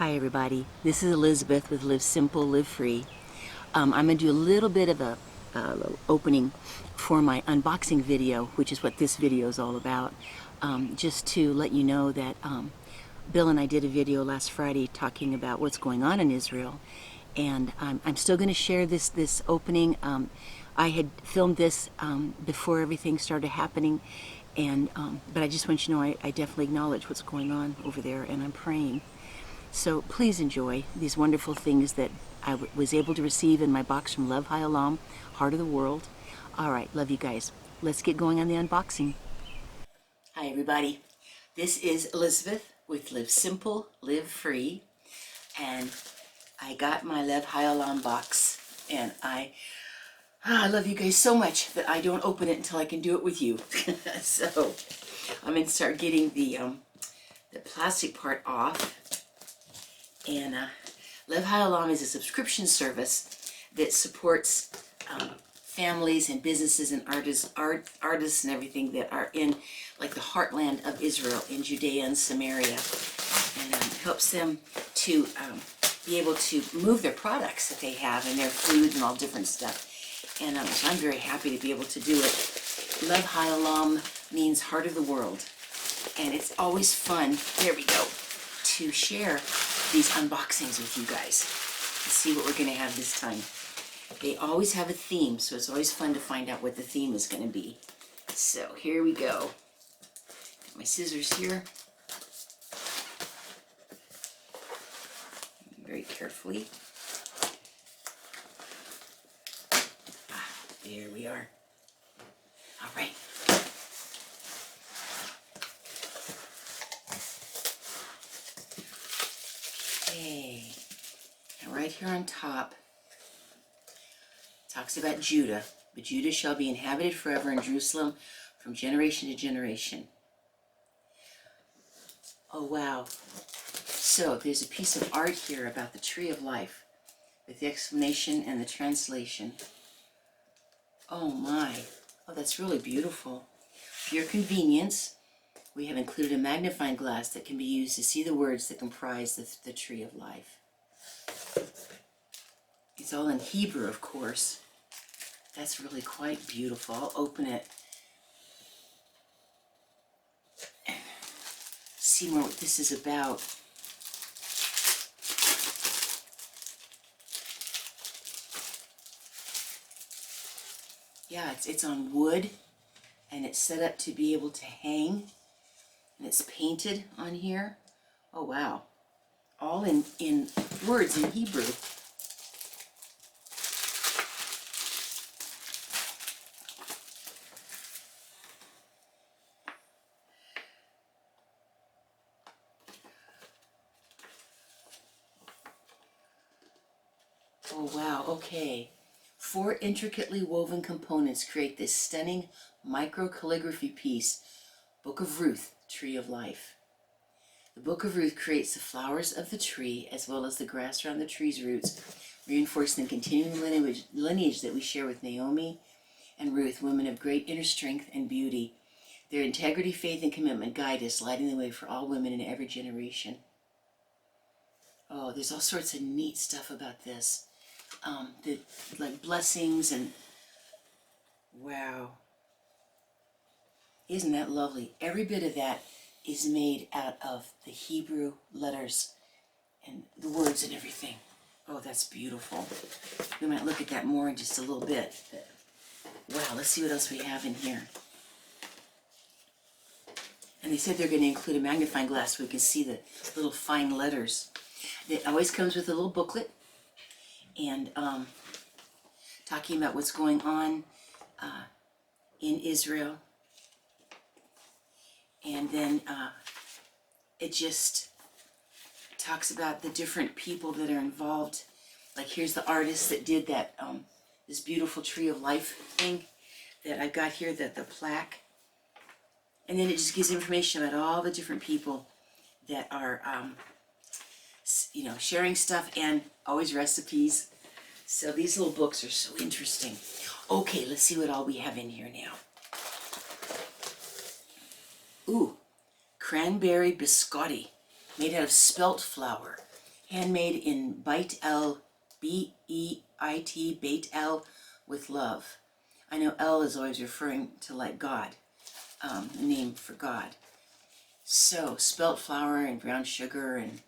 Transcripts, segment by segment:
Hi everybody, this is Elizabeth with Live Simple, Live Free. I'm going to do a little bit of a opening for my unboxing video, which is what this video is all about. Just to let you know that Bill and I did a video last Friday talking about what's going on in Israel, and I'm still going to share this opening. I had filmed this before everything started happening, and but I just want you to know I definitely acknowledge what's going on over there, and I'm praying. So please enjoy these wonderful things that I was able to receive in my box from Lev Haolam, Heart of the World. All right, love you guys. Let's get going on the unboxing. Hi everybody, this is Elizabeth with Live Simple, Live Free, and I got my Lev Haolam box, and I love you guys so much that I don't open it until I can do it with you. So I'm going to start getting the plastic part off. And Lev Haolam is a subscription service that supports families and businesses and artists and everything that are in like the heartland of Israel, in Judea and Samaria, and helps them to be able to move their products that they have and their food and all different stuff. And so I'm very happy to be able to do it. Lev Haolam means Heart of the World, and it's always fun. There we go. To share these unboxings with you guys. Let's see what we're going to have this time. They always have a theme, so it's always fun to find out what the theme is going to be. So here we go. Got my scissors here. Very carefully. There we are. All right. Okay. And right here on top, it talks about Judah. But Judah shall be inhabited forever in Jerusalem from generation to generation. Oh, wow. So there's a piece of art here about the tree of life with the explanation and the translation. Oh, my. Oh, that's really beautiful. For your convenience, we have included a magnifying glass that can be used to see the words that comprise the tree of life. It's all in Hebrew, of course. That's really quite beautiful. I'll open it. See more what this is about. Yeah, it's on wood, and it's set up to be able to hang, and it's painted on here. Oh, wow. All in words in Hebrew. Oh, wow, okay. 4 intricately woven components create this stunning micro-calligraphy piece, Book of Ruth, Tree of Life. The Book of Ruth creates the flowers of the tree as well as the grass around the tree's roots, reinforcing the continuing lineage that we share with Naomi and Ruth, women of great inner strength and beauty. Their integrity, faith, and commitment guide us, lighting the way for all women in every generation. Oh, there's all sorts of neat stuff about this. Like blessings and wow. Isn't that lovely? Every bit of that is made out of the Hebrew letters and the words and everything. Oh, that's beautiful. We might look at that more in just a little bit. Wow, let's see what else we have in here. And they said they're going to include a magnifying glass so we can see the little fine letters. It always comes with a little booklet and talking about what's going on in Israel. And then it just talks about the different people that are involved. Like here's the artist that did that, this beautiful Tree of Life thing that I've got here, the plaque. And then it just gives information about all the different people that are, sharing stuff and always recipes. So these little books are so interesting. Okay, let's see what all we have in here now. Ooh, cranberry biscotti, made out of spelt flour. handmade in Beit El, B-E-I-T, Beit El, with love. I know El is always referring to like God, a name for God. So, spelt flour and brown sugar, and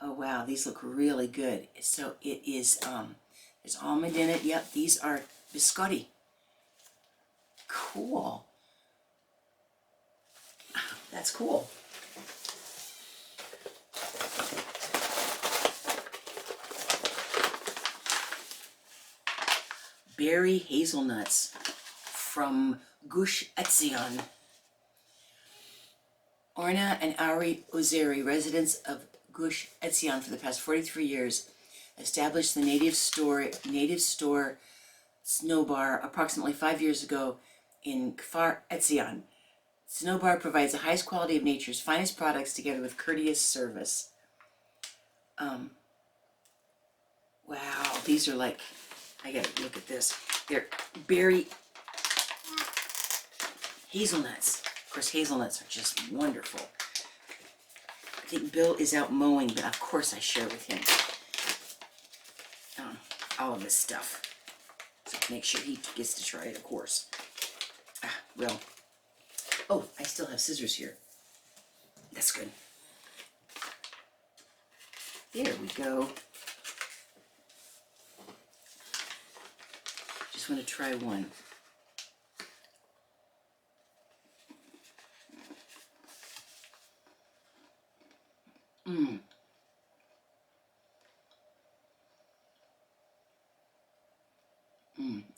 oh wow, these look really good. So it is, there's almond in it. Yep, these are biscotti. Cool. That's cool. Berry hazelnuts from Gush Etzion. Orna and Ari Ozeri, residents of Gush Etzion for the past 43 years, established the native store Snow Bar approximately 5 years ago in Kfar Etzion. Snow Bar provides the highest quality of nature's finest products together with courteous service. Wow, these are like, I gotta look at this. They're berry hazelnuts. Of course, hazelnuts are just wonderful. I think Bill is out mowing, but of course I share with him all of this stuff. So make sure he gets to try it, of course. Well, oh, I still have scissors here. That's good. There we go. Just want to try one.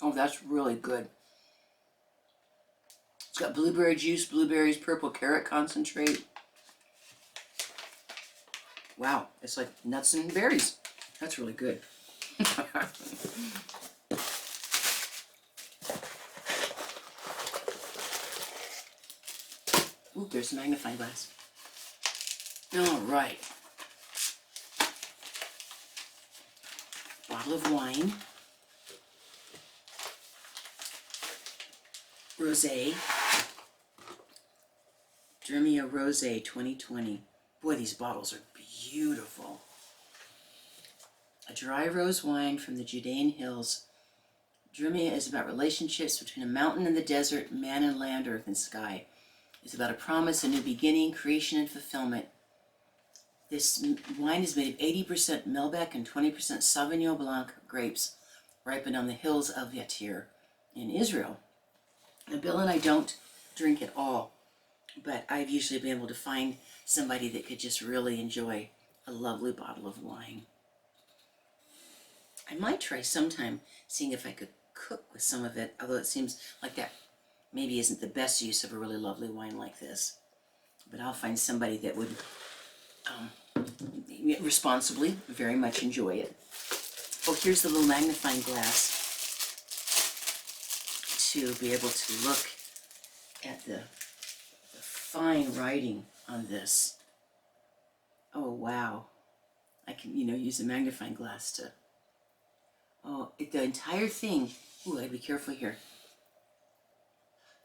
Oh, that's really good. It's got blueberry juice, blueberries, purple carrot concentrate. Wow, it's like nuts and berries. That's really good. Ooh, there's a magnifying glass. All right. Bottle of wine. Rosé. Dremia Rosé 2020. Boy, these bottles are beautiful. A dry rose wine from the Judean hills. Dremia is about relationships between a mountain and the desert, man and land, earth and sky. It's about a promise, a new beginning, creation, and fulfillment. This wine is made of 80% Malbec and 20% Sauvignon Blanc grapes, ripened on the hills of Yatir in Israel. Now, Bill and I don't drink at all, but I've usually been able to find somebody that could just really enjoy a lovely bottle of wine. I might try sometime seeing if I could cook with some of it, although it seems like that maybe isn't the best use of a really lovely wine like this. But I'll find somebody that would responsibly very much enjoy it. Oh, here's the little magnifying glass to be able to look at the fine writing on this. Oh, wow. I can, use a magnifying glass to... Oh, the entire thing... Ooh, I'd be careful here.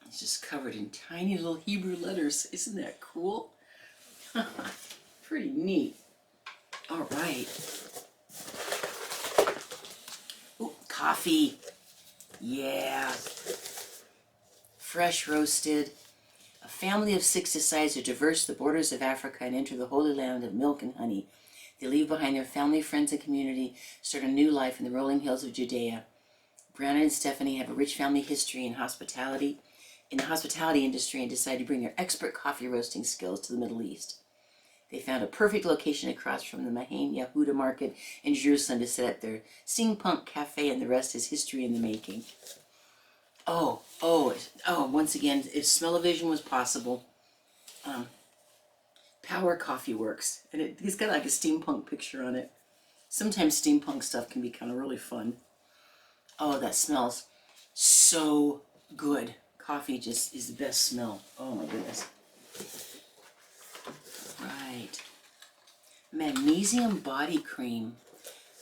It's just covered in tiny little Hebrew letters. Isn't that cool? Pretty neat. All right. Ooh, coffee. Yeah. Fresh roasted. A family of 6 decides to traverse the borders of Africa and enter the holy land of milk and honey. They leave behind their family, friends, and community, start a new life in the rolling hills of Judea. Brianna and Stephanie have a rich family history in the hospitality industry, and decide to bring their expert coffee roasting skills to the Middle East. They found a perfect location across from the Mahain Yehuda market in Jerusalem to set up their steampunk cafe, and the rest is history in the making. Oh, once again, if smell-o-vision was possible, Power Coffee Works. And it's got like a steampunk picture on it. Sometimes steampunk stuff can be kind of really fun. Oh, that smells so good. Coffee just is the best smell. Oh my goodness. Right. Magnesium body cream.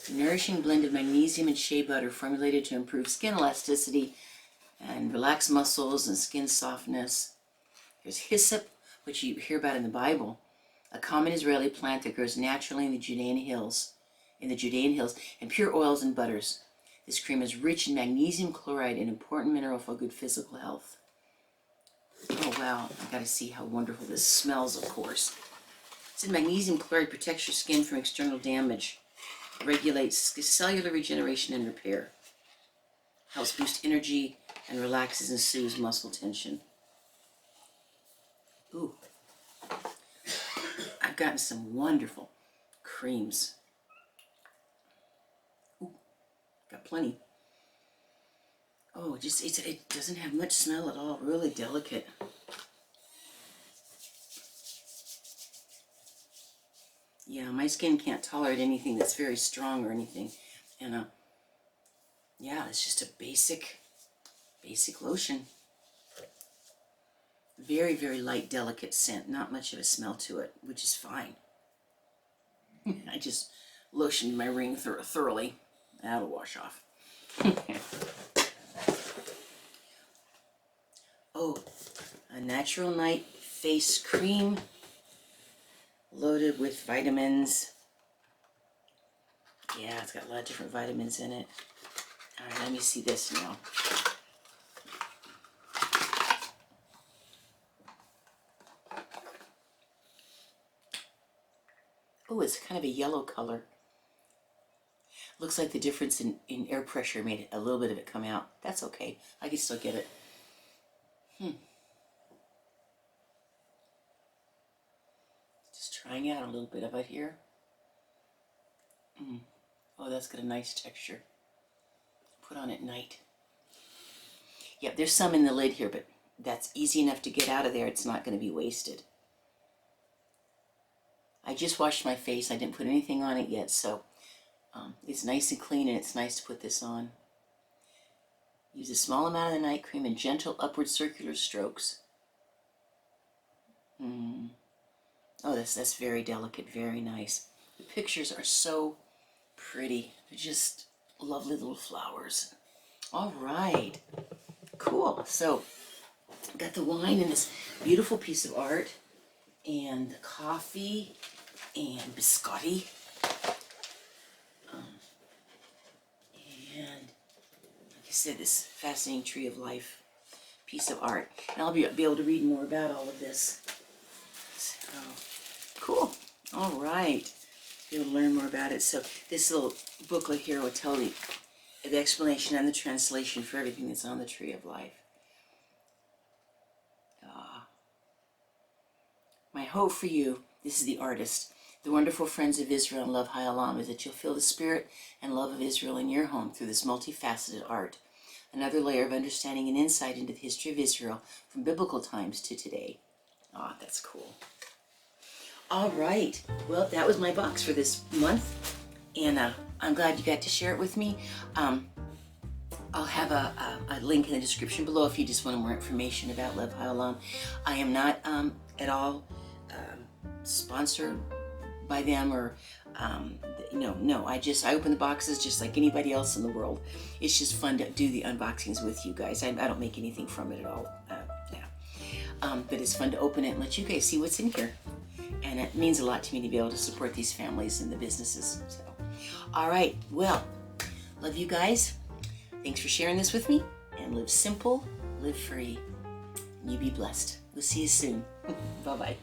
A nourishing blend of magnesium and shea butter formulated to improve skin elasticity and relax muscles and skin softness. There's hyssop, which you hear about in the Bible, a common Israeli plant that grows naturally in the Judean hills, and pure oils and butters. This cream is rich in magnesium chloride, an important mineral for good physical health. Oh wow, I gotta see how wonderful this smells, of course. It said magnesium chloride protects your skin from external damage, regulates cellular regeneration and repair, helps boost energy, and relaxes and soothes muscle tension. Ooh, I've gotten some wonderful creams. Ooh, got plenty. Oh, it doesn't have much smell at all. Really delicate. Yeah, my skin can't tolerate anything that's very strong or anything. And yeah, it's just a basic lotion. Very, very light, delicate scent. Not much of a smell to it, which is fine. I just lotioned my ring thoroughly. That'll wash off. Oh, a natural night face cream loaded with vitamins. Yeah, it's got a lot of different vitamins in it. All right, let me see this now. Oh, it's kind of a yellow color. Looks like the difference in air pressure made a little bit of it come out. That's okay. I can still get it. Just trying out a little bit of it here. Oh, that's got a nice texture. Put on at night. Yep, there's some in the lid here, but that's easy enough to get out of there. It's not going to be wasted. I just washed my face. I didn't put anything on it yet, so it's nice and clean, and it's nice to put this on. Use a small amount of the night cream in gentle upward circular strokes. Oh, that's very delicate, very nice. The pictures are so pretty. They're just lovely little flowers. All right, cool. So, got the wine and this beautiful piece of art, and the coffee, and biscotti. And like I said, this fascinating tree of life piece of art. And I'll be able to read more about all of this. So, cool. All right. You'll learn more about it. So this little booklet here will tell you the explanation and the translation for everything that's on the tree of life. My hope for you, this is the artist, the wonderful friends of Israel and Lev Haolam, is that you'll feel the spirit and love of Israel in your home through this multifaceted art. Another layer of understanding and insight into the history of Israel from biblical times to today. Ah, that's cool. All right. Well, that was my box for this month, and I'm glad you got to share it with me. I'll have a link in the description below if you just want more information about Lev Haolam. I am not at all sponsored by them, or no. I open the boxes just like anybody else in the world. It's just fun to do the unboxings with you guys. I don't make anything from it at all. But it's fun to open it and let you guys see what's in here. And it means a lot to me to be able to support these families and the businesses. So, all right, well, love you guys. Thanks for sharing this with me. And live simple, live free. And you be blessed. We'll see you soon. Bye-bye.